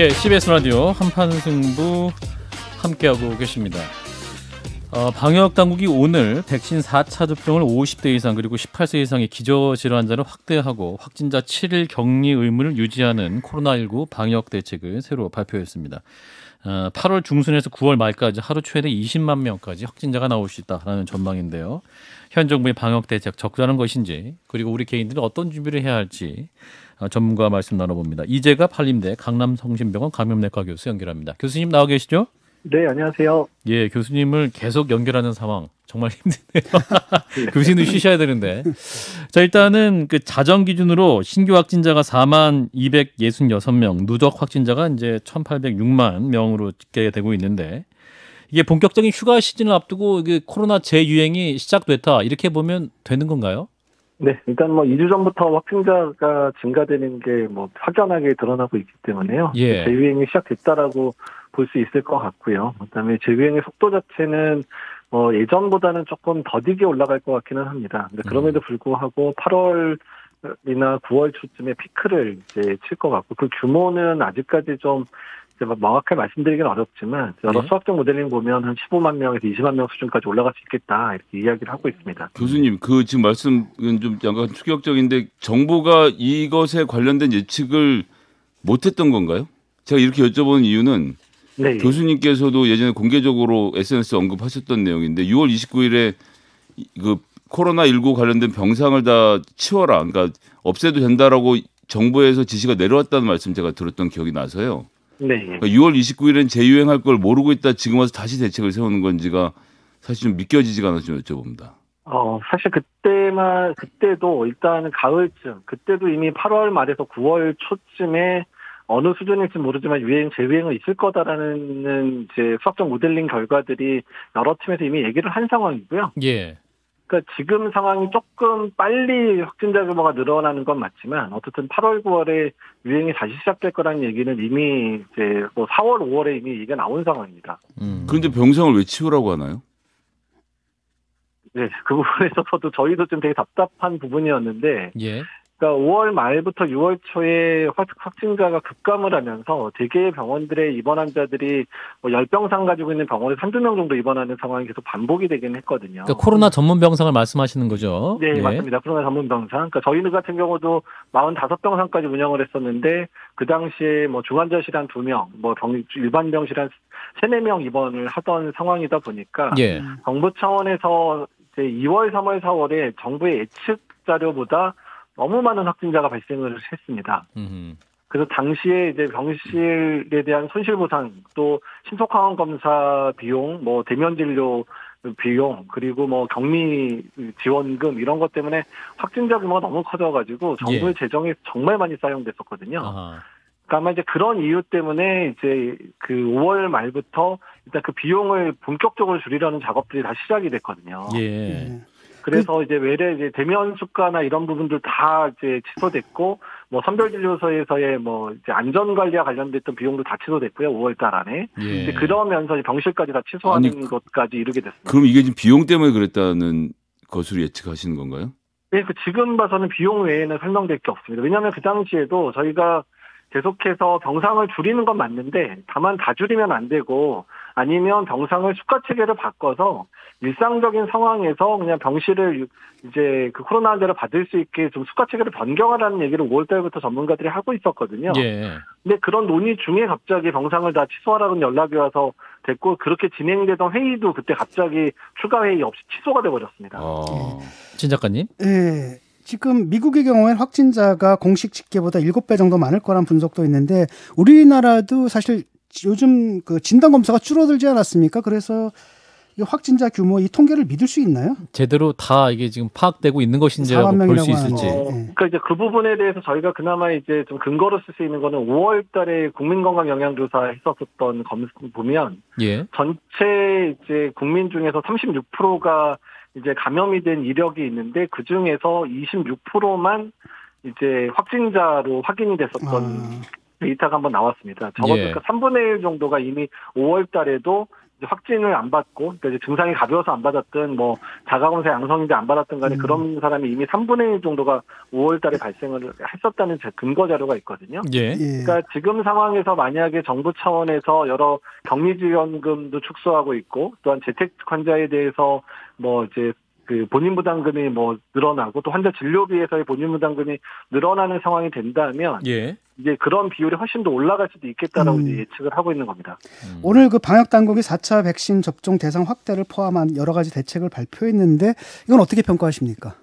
예, CBS 라디오 한판 승부 함께하고 계십니다. 방역 당국이 오늘 백신 4차 접종을 50대 이상 그리고 18세 이상의 기저질환자를 확대하고 확진자 7일 격리 의무를 유지하는 코로나19 방역 대책을 새로 발표했습니다. 8월 중순에서 9월 말까지 하루 최대 20만 명까지 확진자가 나올 수 있다라는 전망인데요. 현 정부의 방역 대책 적절한 것인지, 그리고 우리 개인들은 어떤 준비를 해야 할지 전문가 말씀 나눠봅니다. 이재갑 한림대 강남성심병원 감염내과 교수 연결합니다. 교수님 나와 계시죠? 네, 안녕하세요. 예, 교수님을 계속 연결하는 상황 정말 힘드네요. 교수님 쉬셔야 되는데. 자, 일단은 그 자정 기준으로 신규 확진자가 4만 266명, 누적 확진자가 이제 1,806만 명으로 집계되고 있는데, 이게 본격적인 휴가 시즌을 앞두고 이게 코로나 재유행이 시작됐다, 이렇게 보면 되는 건가요? 네, 일단 2주 전부터 확진자가 증가되는 게 확연하게 드러나고 있기 때문에요. 예. 재유행이 시작됐다라고 볼 수 있을 것 같고요. 그다음에 재유행의 속도 자체는 예전보다는 조금 더디게 올라갈 것 같기는 합니다. 근데 그럼에도 불구하고 8월이나 9월 초쯤에 피크를 이제 칠 것 같고, 그 규모는 아직까지 좀 명확하게 말씀드리기는 어렵지만 여러 네. 수학적 모델링 보면 한 15만 명에서 20만 명 수준까지 올라갈 수 있겠다, 이렇게 이야기를 하고 있습니다. 교수님, 그 지금 말씀은 좀 약간 충격적인데, 정부가 이것에 관련된 예측을 못했던 건가요? 제가 이렇게 여쭤보는 이유는 네. 교수님께서도 예전에 공개적으로 SNS 언급하셨던 내용인데, 6월 29일에 그 코로나19 관련된 병상을 다 치워라, 그러니까 없애도 된다라고 정부에서 지시가 내려왔다는 말씀 제가 들었던 기억이 나서요. 네. 그러니까 6월 29일엔 재유행할 걸 모르고 있다 지금 와서 다시 대책을 세우는 건지가 사실 좀 믿겨지지가 않아서 좀 여쭤봅니다. 사실 그때도 일단 가을쯤, 그때도 이미 8월 말에서 9월 초쯤에 어느 수준일지 모르지만 재유행은 있을 거다라는 이제 수학적 모델링 결과들이 여러 팀에서 이미 얘기를 한 상황이고요. 예. 그러니까 지금 상황이 조금 빨리 확진자 규모가 늘어나는 건 맞지만, 어쨌든 8월, 9월에 유행이 다시 시작될 거라는 얘기는 이미 이제 4월, 5월에 이미 얘기가 나온 상황입니다. 그런데 병상을 왜 치우라고 하나요? 네, 그 부분에 있어서도 저희도 좀 되게 답답한 부분이었는데, 예. 그러니까 5월 말부터 6월 초에 확진자가 급감을 하면서 대개의 병원들의 입원 환자들이 10병상 가지고 있는 병원에 1~2명 정도 입원하는 상황이 계속 반복이 되긴 했거든요. 그러니까 코로나 전문 병상을 말씀하시는 거죠? 네, 예. 맞습니다. 코로나 전문 병상. 그러니까 저희들 같은 경우도 45병상까지 운영을 했었는데, 그 당시에 중환자실 한 2명, 일반 병실 한 3~4명 입원을 하던 상황이다 보니까, 예. 정부 차원에서 이제 2월, 3월, 4월에 정부의 예측 자료보다 너무 많은 확진자가 발생을 했습니다. 그래서 당시에 이제 병실에 대한 손실보상, 또 신속항원 검사 비용, 대면 진료 비용, 그리고 격리 지원금, 이런 것 때문에 확진자 규모가 너무 커져가지고 정부의 재정이 정말 많이 사용됐었거든요. 아하. 그러니까 아마 이제 그런 이유 때문에 이제 그 5월 말부터 일단 그 비용을 본격적으로 줄이려는 작업들이 다 시작이 됐거든요. 예. 그래서 이제 외래 이제 대면 수가나 이런 부분들 다 이제 취소됐고, 선별진료소에서의 이제 안전관리와 관련됐던 비용도 다 취소됐고요, 5월달 안에. 예. 이제 그러면서 병실까지 다 취소하는 것까지 이르게 됐습니다. 그럼 이게 지금 비용 때문에 그랬다는 것으로 예측하시는 건가요? 네, 지금 봐서는 비용 외에는 설명될 게 없습니다. 왜냐하면 그 당시에도 저희가 계속해서 병상을 줄이는 건 맞는데, 다만 다 줄이면 안 되고, 아니면 병상을 수가 체계를 바꿔서 일상적인 상황에서 그냥 병실을 이제 그 코로나 환자를 받을 수 있게 좀 수가 체계를 변경하라는 얘기를 5월 달부터 전문가들이 하고 있었거든요. 예. 근데 그런 논의 중에 갑자기 병상을 다 취소하라는 연락이 와서 됐고, 그렇게 진행되던 회의도 그때 갑자기 추가 회의 없이 취소가 돼버렸습니다. 진 작가님? 네. 지금 미국의 경우에는 확진자가 공식 집계보다 7배 정도 많을 거란 분석도 있는데, 우리나라도 사실 요즘 그 진단검사가 줄어들지 않았습니까? 그래서 이 확진자 규모, 이 통계를 믿을 수 있나요? 제대로 다 이게 지금 파악되고 있는 것인지라고 볼 수 있을지. 그러니까 이제 그 부분에 대해서 저희가 그나마 이제 좀 근거로 쓸 수 있는 거는 5월 달에 국민건강 영향조사 했었던 검사 보면, 예. 전체 이제 국민 중에서 36%가 이제 감염이 된 이력이 있는데, 그 중에서 26%만 이제 확진자로 확인이 됐었던 데이터가 한번 나왔습니다. 적어도 예. 그러니까 3분의 1 정도가 이미 5월 달에도 확진을 안 받고, 그러니까 이제 증상이 가벼워서 안 받았든, 뭐, 자가검사 양성인데 안 받았든 간에 그런 사람이 이미 3분의 1 정도가 5월 달에 발생을 했었다는 근거 자료가 있거든요. 예. 그러니까 지금 상황에서 만약에 정부 차원에서 여러 격리지원금도 축소하고 있고, 또한 재택 환자에 대해서 뭐 이제 그 본인 부담금이 뭐 늘어나고 또 환자 진료비에서의 본인 부담금이 늘어나는 상황이 된다면 예. 이제 그런 비율이 훨씬 더 올라갈 수도 있겠다라고 이제 예측을 하고 있는 겁니다. 오늘 그 방역 당국이 4차 백신 접종 대상 확대를 포함한 여러 가지 대책을 발표했는데 이건 어떻게 평가하십니까?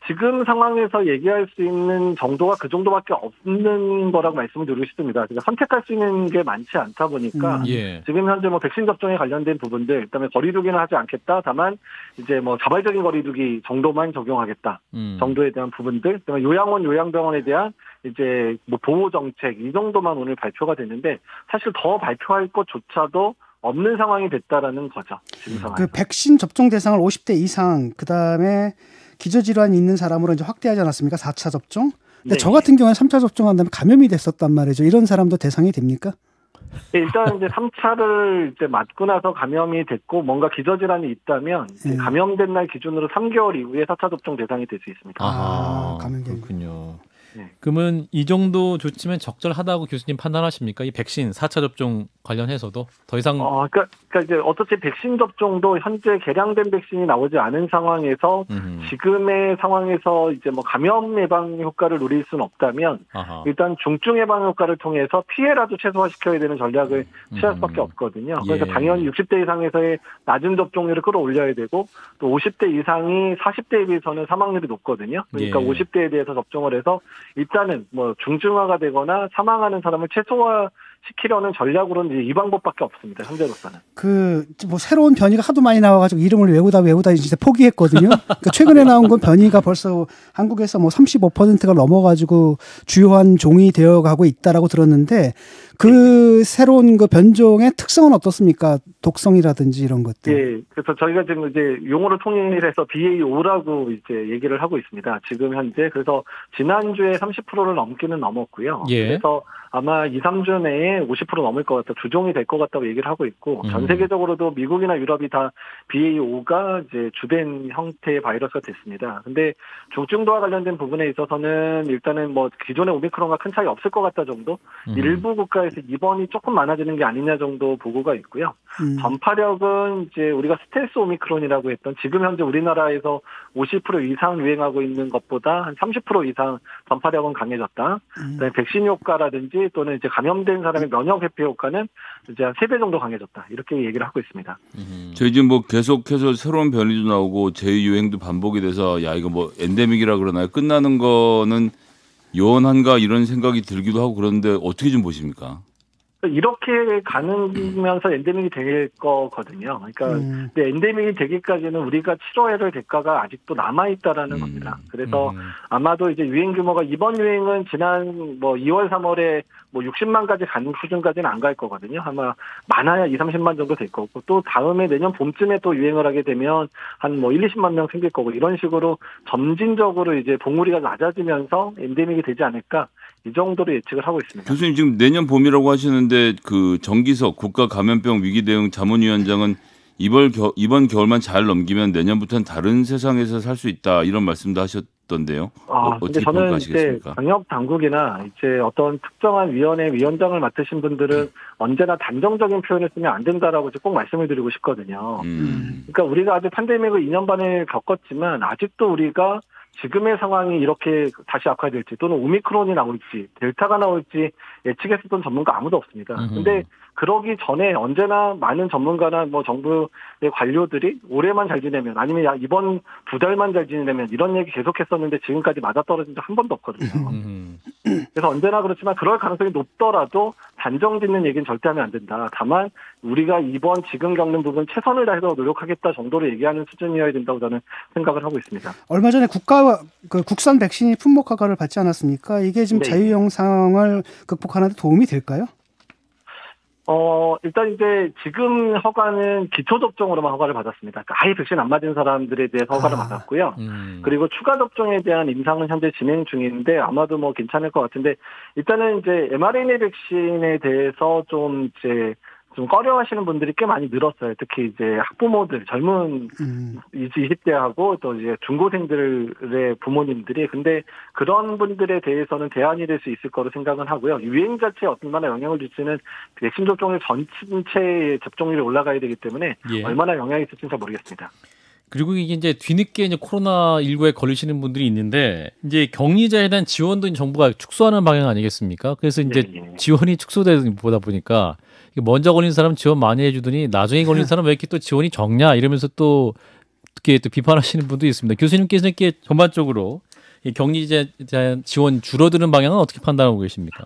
지금 상황에서 얘기할 수 있는 정도가 그 정도밖에 없는 거라고 말씀을 드리고 싶습니다. 그러니까 선택할 수 있는 게 많지 않다 보니까 예. 지금 현재 뭐 백신 접종에 관련된 부분들, 그다음에 거리두기는 하지 않겠다. 다만 이제 뭐 자발적인 거리두기 정도만 적용하겠다. 정도에 대한 부분들, 그다음에 요양원, 요양병원에 대한 이제 뭐 보호 정책 이 정도만 오늘 발표가 됐는데 사실 더 발표할 것조차도 없는 상황이 됐다라는 거죠. 지금 상황. 그 백신 접종 대상을 50대 이상 그다음에 기저질환이 있는 사람으로 이제 확대하지 않았습니까? 4차 접종. 근데 네. 저 같은 경우는 3차 접종한 다음에 감염이 됐었단 말이죠. 이런 사람도 대상이 됩니까? 네, 일단 이제 3차를 이제 맞고 나서 감염이 됐고 뭔가 기저질환이 있다면 감염된 날 기준으로 3개월 이후에 4차 접종 대상이 될 수 있습니다. 감염된. 그렇군요. 네. 그러면 이 정도 조치면 적절하다고 교수님 판단하십니까? 이 백신 4차 접종 관련해서도 더 이상 그러니까 이제 어떻게 백신 접종도 현재 개량된 백신이 나오지 않은 상황에서 지금의 상황에서 이제 뭐 감염 예방 효과를 누릴 수는 없다면 일단 중증 예방 효과를 통해서 피해라도 최소화시켜야 되는 전략을 취할 수밖에 없거든요. 그러니까 예. 당연히 60대 이상에서의 낮은 접종률을 끌어올려야 되고 또 50대 이상이 40대에 비해서는 사망률이 높거든요. 그러니까 예. 50대에 대해서 접종을 해서 일단은 뭐 중증화가 되거나 사망하는 사람을 최소화시키려는 전략으로는 이제 이 방법밖에 없습니다. 현재로서는. 그 뭐 새로운 변이가 하도 많이 나와가지고 이름을 외우다 진짜 포기했거든요. 그러니까 최근에 나온 건 변이가 벌써 한국에서 뭐 35%가 넘어가지고 주요한 종이 되어가고 있다라고 들었는데 그 새로운 그 변종의 특성은 어떻습니까? 독성이라든지 이런 것들. 예. 그래서 저희가 지금 이제 용어를 통일해서 BA5라고 이제 얘기를 하고 있습니다. 지금 현재. 그래서 지난주에 30%를 넘기는 넘었고요. 예. 그래서 아마 2, 3주 내에 50% 넘을 것 같다. 주종이 될 것 같다고 얘기를 하고 있고 전 세계적으로도 미국이나 유럽이 다 BA5가 이제 주된 형태의 바이러스가 됐습니다. 근데 중증도와 관련된 부분에 있어서는 일단은 뭐 기존의 오미크론과 큰 차이 없을 것 같다 정도. 일부 국가에서 입원이 조금 많아지는 게 아니냐 정도 보고가 있고요. 전파력은 이제 우리가 스텔스 오미크론이라고 했던 지금 현재 우리나라에서 50% 이상 유행하고 있는 것보다 한 30% 이상 전파력은 강해졌다. 그다음에 백신 효과라든지 또는 이제 감염된 사람의 면역 회피 효과는 이제 한 3배 정도 강해졌다. 이렇게 얘기를 하고 있습니다. 저희 지금 뭐 계속해서 새로운 변이도 나오고 재유행도 반복이 돼서 야 이거 뭐 엔데믹이라 그러나요? 끝나는 거는 요원한가 이런 생각이 들기도 하고 그런데 어떻게 좀 보십니까? 이렇게 가면서 엔데믹이 될 거거든요. 그러니까 근데 엔데믹이 되기까지는 우리가 치러야 될 대가가 아직도 남아 있다라는 겁니다. 그래서 아마도 이제 유행 규모가 이번 유행은 지난 뭐 2월, 3월에 뭐 60만까지 가는 수준까지는 안 갈 거거든요. 아마 많아야 2, 30만 정도 될 거고 또 다음에 내년 봄쯤에 또 유행을 하게 되면 한 뭐 1, 20만 명 생길 거고 이런 식으로 점진적으로 이제 봉우리가 낮아지면서 엔데믹이 되지 않을까. 이 정도로 예측을 하고 있습니다. 교수님 지금 내년 봄이라고 하시는데 그 정기석 국가감염병 위기대응 자문위원장은 이번 겨울만 잘 넘기면 내년부터는 다른 세상에서 살 수 있다 이런 말씀도 하셨던데요. 근데 어떻게 저는 이제 평가하시겠습니까? 방역 당국이나 이제 어떤 특정한 위원회 위원장을 맡으신 분들은 언제나 단정적인 표현을 쓰면 안 된다라고 꼭 말씀을 드리고 싶거든요. 그러니까 우리가 아직 팬데믹을 2년 반을 겪었지만 아직도 우리가 지금의 상황이 이렇게 다시 악화될지 또는 오미크론이 나올지 델타가 나올지 예측했었던 전문가 아무도 없습니다. 근데 그러기 전에 언제나 많은 전문가나 뭐 정부의 관료들이 올해만 잘 지내면 아니면 야 이번 2달만 잘 지내면 이런 얘기 계속했었는데 지금까지 맞아떨어진 적 한 번도 없거든요. 그래서 언제나 그렇지만 그럴 가능성이 높더라도 단정 짓는 얘기는 절대 하면 안 된다. 다만 우리가 이번 지금 겪는 부분 최선을 다해서 노력하겠다 정도로 얘기하는 수준이어야 된다고 저는 생각을 하고 있습니다. 얼마 전에 국산 백신이 품목 허가를 받지 않았습니까? 이게 지금 네. 자유형 상황을 극복하는 데 도움이 될까요? 일단 이제 지금 허가는 기초 접종으로만 허가를 받았습니다. 그러니까 아예 백신 안 맞은 사람들에 대해서 허가를 받았고요. 그리고 추가 접종에 대한 임상은 현재 진행 중인데 아마도 뭐 괜찮을 것 같은데 일단은 이제 mRNA 백신에 대해서 좀 이제 좀 꺼려하시는 분들이 꽤 많이 늘었어요. 특히 이제 학부모들, 젊은 20대하고 또 이제 중고생들의 부모님들이. 근데 그런 분들에 대해서는 대안이 될 수 있을 거로 생각은 하고요. 유행 자체에 얼마나 영향을 줄지는 백신 접종률 전체의 접종률이 올라가야 되기 때문에 예. 얼마나 영향이 있을지는 잘 모르겠습니다. 그리고 이게 이제 뒤늦게 이제 코로나19에 걸리시는 분들이 있는데 이제 격리자에 대한 지원도 정부가 축소하는 방향 아니겠습니까? 그래서 이제 지원이 축소되다 보니까 먼저 걸린 사람 지원 많이 해주더니 나중에 걸린 사람 왜 이렇게 또 지원이 적냐 이러면서 또 이렇게 또 비판하시는 분도 있습니다. 교수님께서 이렇게 전반적으로 이 격리자에 대한 지원 줄어드는 방향은 어떻게 판단하고 계십니까?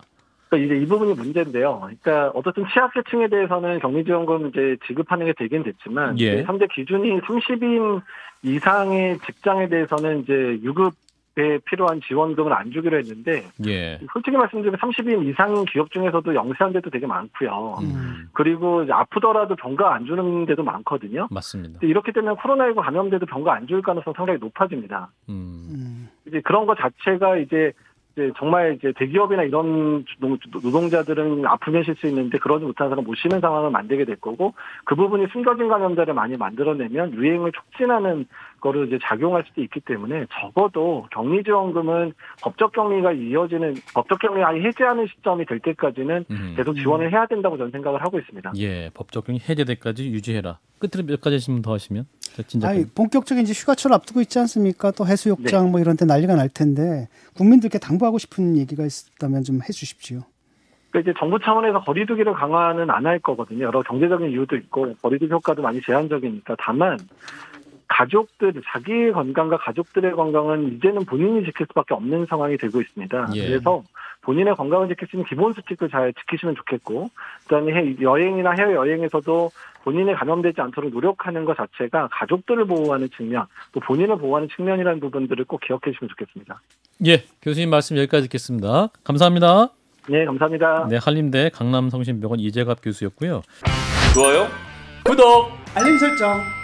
그러니까 이제 이 부분이 문제인데요. 그러니까 어쨌든 취약계층에 대해서는 격리지원금 이제 지급하는 게 되긴 됐지만, 예. 현재 기준이 30인 이상의 직장에 대해서는 이제 유급에 필요한 지원금을 안 주기로 했는데, 예. 솔직히 말씀드리면 30인 이상인 기업 중에서도 영세한 데도 되게 많고요. 그리고 이제 아프더라도 병가 안 주는 데도 많거든요. 맞습니다. 이렇게 되면 코로나19 감염돼도 병가 안 줄 가능성 상당히 높아집니다. 이제 그런 것 자체가 이제 정말 이제 대기업이나 이런 노동자들은 아프면 쉴 수 있는데 그러지 못한 사람 못 쉬는 상황을 만들게 될 거고, 그 부분이 숨겨진 감염자를 많이 만들어내면 유행을 촉진하는 거를 이제 작용할 수도 있기 때문에 적어도 격리지원금은 법적 격리가 아예 해제하는 시점이 될 때까지는 계속 지원을 해야 된다고 저는 생각을 하고 있습니다. 예, 법적 격리 해제되까지 유지해라. 끝으로 몇 가지 질문 더 하시면. 본격적인 이제 휴가철 앞두고 있지 않습니까? 또 해수욕장 뭐 이런 데 난리가 날 텐데 국민들께 당부하고 싶은 얘기가 있다면 좀 해주십시오. 그러니까 이제 정부 차원에서 거리두기를 강화는 안 할 거거든요. 여러 경제적인 이유도 있고 거리두기 효과도 많이 제한적이니까. 다만 자기 건강과 가족들의 건강은 이제는 본인이 지킬 수밖에 없는 상황이 되고 있습니다. 예. 그래서 본인의 건강을 지킬 수 있는 기본 수칙을 잘 지키시면 좋겠고, 그다음에 여행이나 해외 여행에서도 본인이 감염되지 않도록 노력하는 것 자체가 가족들을 보호하는 측면, 또 본인을 보호하는 측면이라는 부분들을 꼭 기억해 주시면 좋겠습니다. 예, 교수님 말씀 여기까지 듣겠습니다. 감사합니다. 네, 감사합니다. 네, 한림대 강남성심병원 이재갑 교수였고요. 좋아요? 구독! 알림 설정.